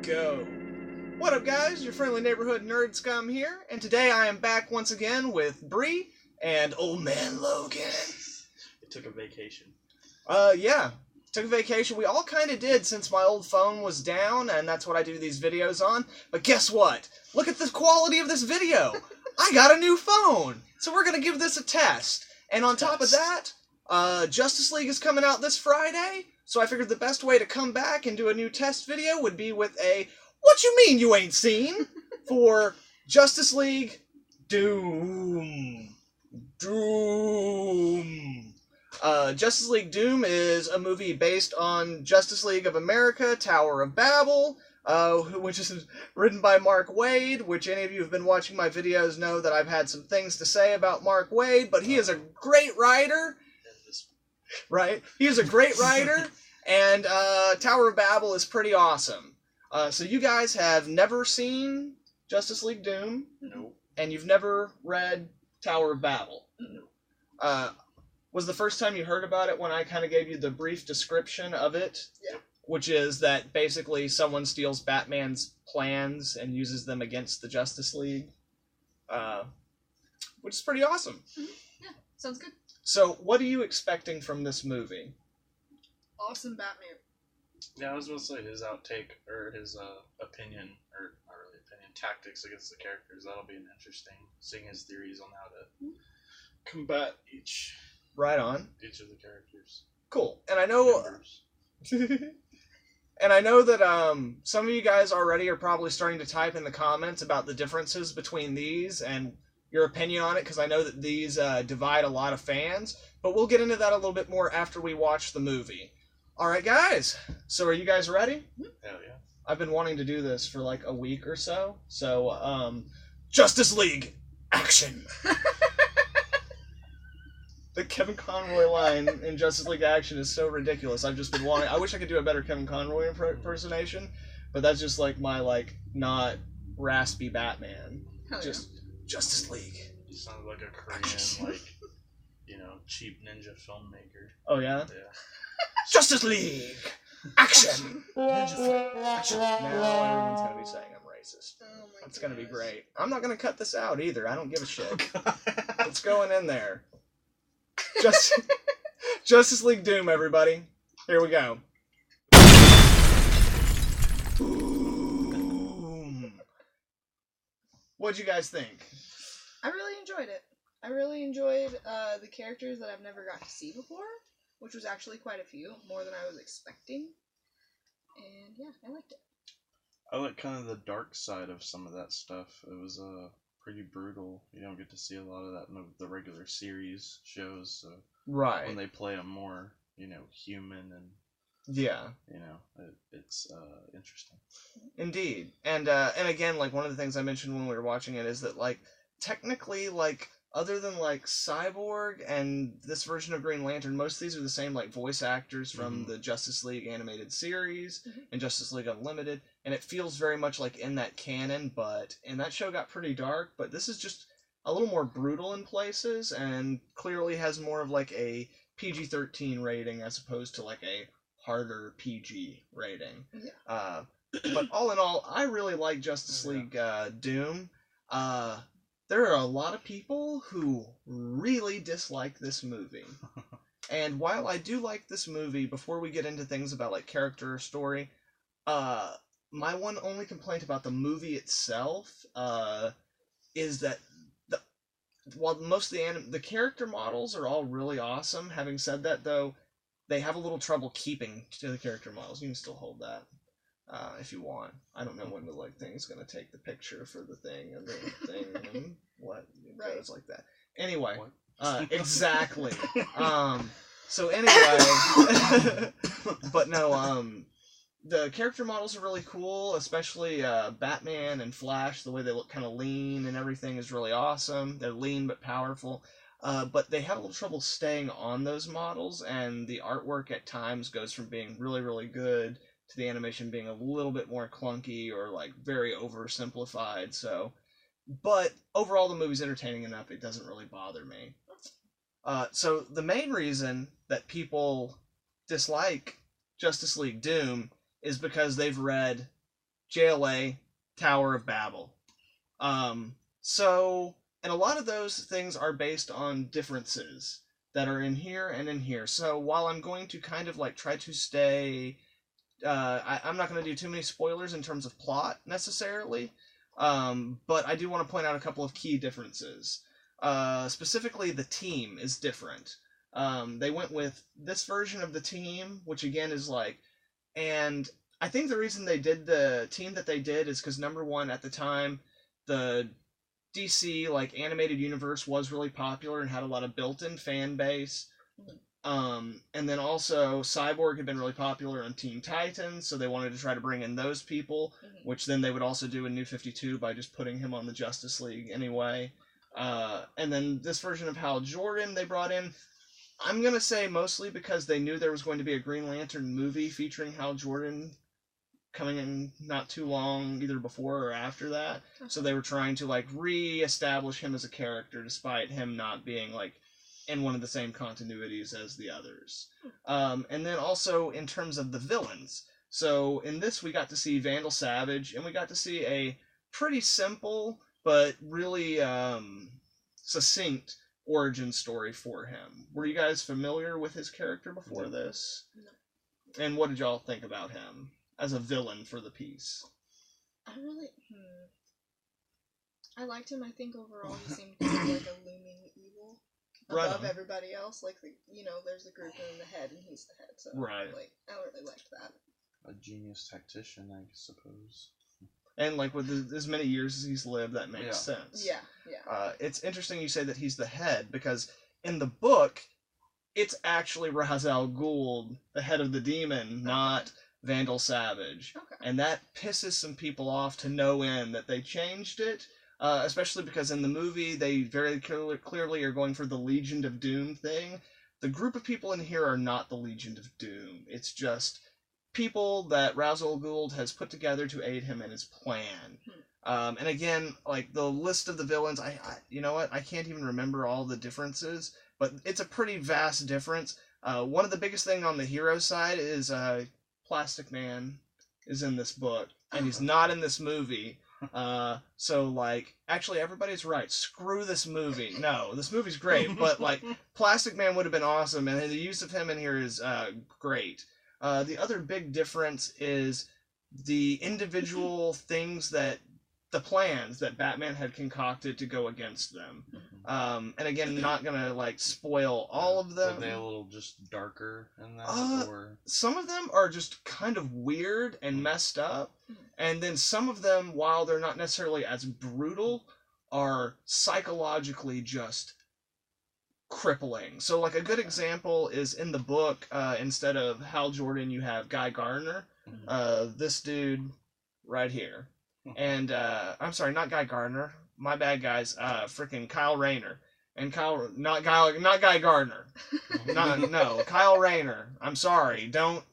go. What up, guys? Your friendly neighborhood nerd scum here, and today I am back once again with Bree and Old Man Logan. It took a vacation. Yeah. Took a vacation. We all kind of did since my old phone was down, and that's what I do these videos on. But guess what? Look at the quality of this video. I got a new phone, so we're going to give this a test. And on top of that, Justice League is coming out this Friday, so I figured the best way to come back and do a new test video would be with a "What you mean you ain't seen?" for Justice League Doom. Justice League Doom is a movie based on Justice League of America, Tower of Babel, which is written by Mark Waid, which any of you who have been watching my videos know that I've had some things to say about Mark Waid, but he is a great writer, right? He is a great writer, and Tower of Babel is pretty awesome. So you guys have never seen Justice League Doom? No. And you've never read Tower of Babel? No. Was the first time you heard about it when I kind of gave you the brief description of it? Yeah. Which is that basically someone steals Batman's plans and uses them against the Justice League. Which is pretty awesome. Mm-hmm. Yeah, sounds good. So, what are you expecting from this movie? Awesome Batman. Yeah, I was going to say his outtake, or his opinion, or not really opinion, tactics against the characters. That'll be interesting, seeing his theories on how to combat each Right on. of the characters. Cool. And I know... And I know that some of you guys already are probably starting to type in the comments about the differences between these and your opinion on it, because I know that these divide a lot of fans. But we'll get into that a little bit more after we watch the movie. Alright, guys. So are you guys ready? Hell yeah. I've been wanting to do this for like a week or so. So, Justice League, action! The Kevin Conroy line in Justice League Action is so ridiculous. I've just been wanting... I wish I could do a better Kevin Conroy impersonation, but that's just like my, not raspy Batman. Hell Just Justice League. He sounds like a Korean, cheap ninja filmmaker. Oh, yeah? Yeah. Justice League! Action! Ninja fight. Action! Now everyone's going to be saying I'm racist. Oh my That's going to be gosh. great. I'm not going to cut this out either. I don't give a shit. It's going in there. Justice League Doom, everybody. Here we go. Boom. What'd you guys think? I really enjoyed it. I really enjoyed the characters that I've never got to see before, which was actually quite a few, more than I was expecting. And yeah, I liked it. I like kind of the dark side of some of that stuff. It was pretty brutal. You don't get to see a lot of that in the regular series shows. So Right. when they play them more, human and Yeah. it's interesting. Indeed. And again, one of the things I mentioned when we were watching it is that technically other than Cyborg and this version of Green Lantern, most of these are the same voice actors from the Justice League animated series and Justice League Unlimited, and it feels very much like in that canon, and that show got pretty dark, but this is just a little more brutal in places and clearly has more of a PG-13 rating as opposed to a harder PG rating. Yeah. But all in all, I really like Justice League Doom. There are a lot of people who really dislike this movie. And while I do like this movie, before we get into things about character or story, my one only complaint about the movie itself is that while most of the character models are all really awesome, having said that, though, they have a little trouble keeping to the character models. You can still hold that if you want. I don't know when the thing's gonna take the picture for the thing and the thing and what it goes like that. Anyway, exactly. So anyway, but no, the character models are really cool, especially Batman and Flash. The way they look kind of lean and everything is really awesome. They're lean but powerful. But they have a little trouble staying on those models, and the artwork at times goes from being really, really good to the animation being a little bit more clunky or very oversimplified. So, but overall the movie's entertaining enough, it doesn't really bother me. So the main reason that people dislike Justice League Doom is because they've read JLA, Tower of Babel. So, and a lot of those things are based on differences that are in here and in here. So while I'm going to kind of like try to stay, I'm not going to do too many spoilers in terms of plot necessarily, but I do want to point out a couple of key differences. Specifically, the team is different. They went with this version of the team, which again is like, and I think the reason they did the team that they did is because number one, at the time, the DC like animated universe was really popular and had a lot of built-in fan base. And then also Cyborg had been really popular on Teen Titans, so they wanted to try to bring in those people, which then they would also do in New 52 by just putting him on the Justice League anyway. And then this version of Hal Jordan they brought in, I'm going to say mostly because they knew there was going to be a Green Lantern movie featuring Hal Jordan coming in not too long, either before or after that. So they were trying to like re-establish him as a character despite him not being like in one of the same continuities as the others. And then also in terms of the villains. So in this we got to see Vandal Savage, and we got to see a pretty simple but really succinct origin story for him. Were you guys familiar with his character before this? No. And what did y'all think about him as a villain for the piece? I really, I liked him. I think overall he seemed to be like a looming evil above everybody else. Like, there's a group in the head, and he's the head. So right. I really liked that. A genius tactician, I suppose. And like with as many years as he's lived, that makes sense. Yeah. It's interesting you say that he's the head, because in the book, it's actually Ra's al Ghul, the head of the demon, not Vandal Savage. Okay. And that pisses some people off to no end that they changed it, especially because in the movie they very clearly are going for the Legion of Doom thing. The group of people in here are not the Legion of Doom. It's just people that Ra's al Ghul has put together to aid him in his plan. And again, like the list of the villains, I you know what? I can't even remember all the differences, but it's a pretty vast difference. One of the biggest thing on the hero side is Plastic Man is in this book, and he's not in this movie. So like, actually everybody's right. Screw this movie. No, this movie's great, but like Plastic Man would have been awesome, and the use of him in here is great. The other big difference is the individual things that the plans that Batman had concocted to go against them. And again, not gonna like spoil all of them. Were they a little just darker in that? Or some of them are just kind of weird and messed up, and then some of them, while they're not necessarily as brutal, are psychologically just crippling. So like a good example is in the book, instead of Hal Jordan, you have Guy Gardner, this dude right here. And I'm sorry, not Guy Gardner. My bad, guys. Freaking Kyle Rayner. And not Guy Gardner. No, Kyle Rayner. I'm sorry. Don't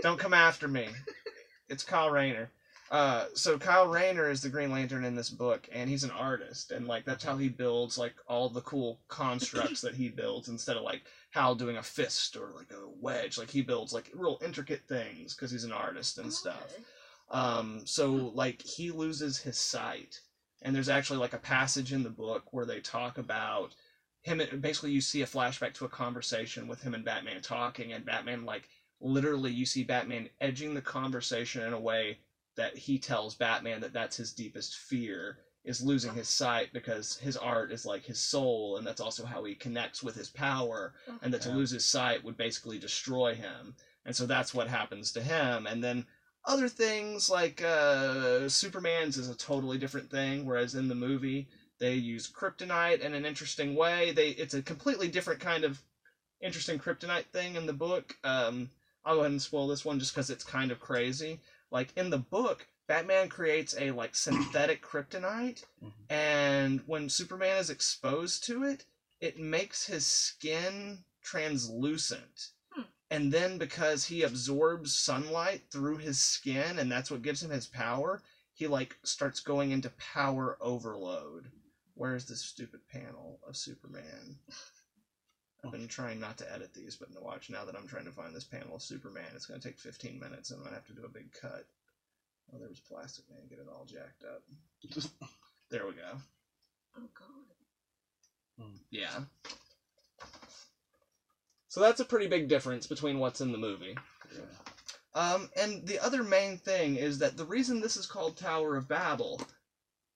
come after me. It's Kyle Rayner. So Kyle Rayner is the Green Lantern in this book, and he's an artist, and like that's how he builds like all the cool constructs that he builds, instead of like Hal doing a fist or like a wedge. Like he builds like real intricate things because he's an artist and stuff. So like he loses his sight, and there's actually like a passage in the book where they talk about him. Basically, you see a flashback to a conversation with him and Batman talking, and Batman like literally you see Batman edging the conversation in a way that he tells Batman that that's his deepest fear, is losing his sight, because his art is like his soul, and that's also how he connects with his power, and that to lose his sight would basically destroy him. And so that's what happens to him. And then other things like Superman's is a totally different thing, whereas in the movie they use kryptonite in an interesting way. It's a completely different kind of interesting kryptonite thing in the book. I'll go ahead and spoil this one just because it's kind of crazy. Like in the book, Batman creates a like synthetic kryptonite, and when Superman is exposed to it, it makes his skin translucent. And then because he absorbs sunlight through his skin, and that's what gives him his power, he like starts going into power overload. Where's this stupid panel of Superman? I've been trying not to edit these, but watch, now that I'm trying to find this panel of Superman, it's going to take 15 minutes, and I'm going to have to do a big cut. Oh, there was Plastic Man getting all jacked up. There we go. Oh god. Yeah. So that's a pretty big difference between what's in the movie. And the other main thing is that the reason this is called Tower of Babel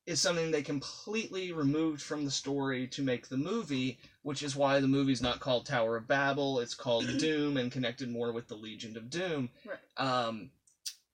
is something they completely removed from the story to make the movie, which is why the movie's not called Tower of Babel, it's called Doom and connected more with the Legion of Doom. Right.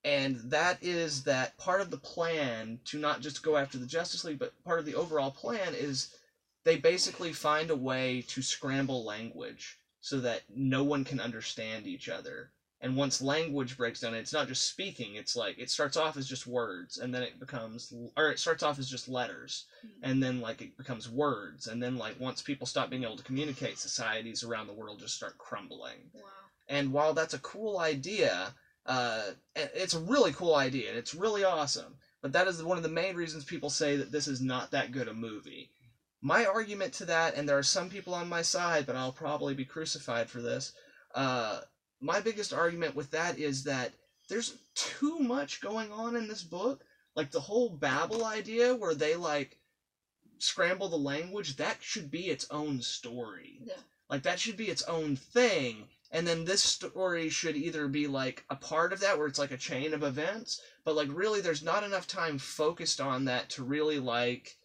And that is that part of the plan to not just go after the Justice League, but part of the overall plan is they basically find a way to scramble language so that no one can understand each other. And once language breaks down, it's not just speaking, it's like, it starts off as just words, and then it becomes, or it starts off as just letters, and then, like, it becomes words, and then, like, once people stop being able to communicate, societies around the world just start crumbling. Wow. And while that's a cool idea, it's a really cool idea, and it's really awesome, but that is one of the main reasons people say that this is not that good a movie. My argument to that, and there are some people on my side, but I'll probably be crucified for this, my biggest argument with that is that there's too much going on in this book. Like, the whole Babel idea where they, like, scramble the language, that should be its own story. Yeah. Like, that should be its own thing. And then this story should either be, like, a part of that, where it's, like, a chain of events, but, like, really there's not enough time focused on that to really, like,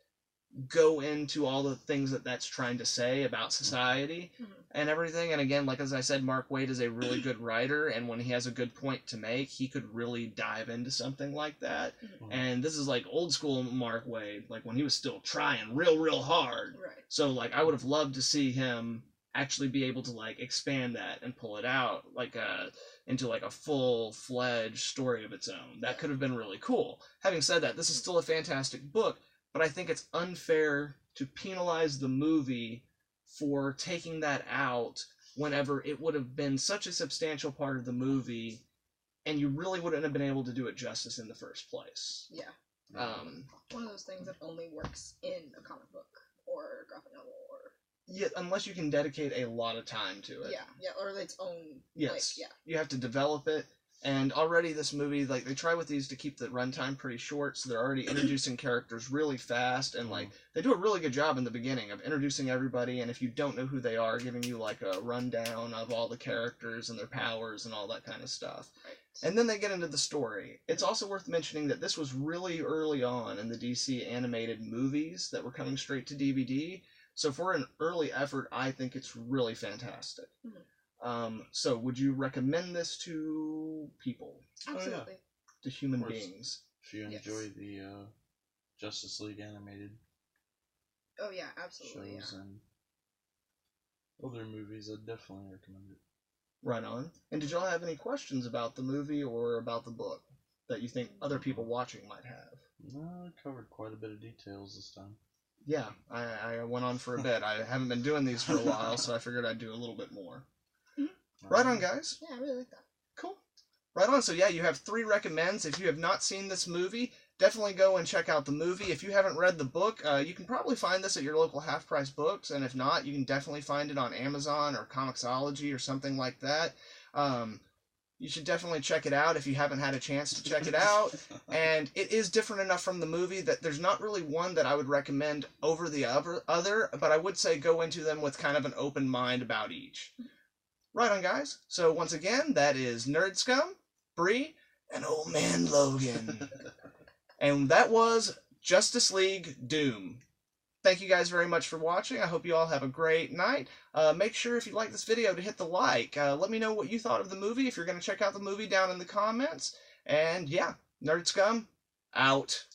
go into all the things that that's trying to say about society and everything. And again, like as I said, Mark Waid is a really good writer, and when he has a good point to make, he could really dive into something like that. And this is like old school Mark Waid, like when he was still trying real hard. Right. So like I would have loved to see him actually be able to like expand that and pull it out like into like a full-fledged story of its own. That could have been really cool. Having said that, this is still a fantastic book, but I think it's unfair to penalize the movie for taking that out whenever it would have been such a substantial part of the movie, and you really wouldn't have been able to do it justice in the first place. Yeah. One of those things that only works in a comic book or a graphic novel or... Yeah, unless you can dedicate a lot of time to it. Yeah, or its own... Yes. Like, You have to develop it. And already this movie, like, they try with these to keep the runtime pretty short, so they're already introducing characters really fast, and, like, they do a really good job in the beginning of introducing everybody, and if you don't know who they are, giving you, like, a rundown of all the characters and their powers and all that kind of stuff. Right. And then they get into the story. It's also worth mentioning that this was really early on in the DC animated movies that were coming straight to DVD, so for an early effort, I think it's really fantastic. So would you recommend this to people? Absolutely. To human beings? If you enjoy the Justice League animated Oh yeah, absolutely. shows and other movies, I'd definitely recommend it. Right on. And did y'all have any questions about the movie or about the book that you think other people watching might have? No, I covered quite a bit of details this time. Yeah, I went on for a bit. I haven't been doing these for a while, so I figured I'd do a little bit more. Right on, guys. Yeah, I really like that. Cool. Right on. So yeah, you have 3 recommends. If you have not seen this movie, definitely go and check out the movie. If you haven't read the book, you can probably find this at your local half-price books, and if not, you can definitely find it on Amazon or Comixology or something like that. You should definitely check it out if you haven't had a chance to check it out. And it is different enough from the movie that there's not really one that I would recommend over the other, but I would say go into them with kind of an open mind about each. Right on, guys. So once again, that is Nerd Scum, Bree, and Old Man Logan. And that was Justice League Doom. Thank you guys very much for watching. I hope you all have a great night. Make sure if you like this video to hit the like. Let me know what you thought of the movie if you're going to check out the movie down in the comments. And yeah, Nerd Scum, out.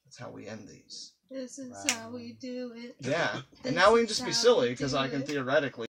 That's how we end these. This is how we do it. Yeah, and now we can just be silly because I can theoretically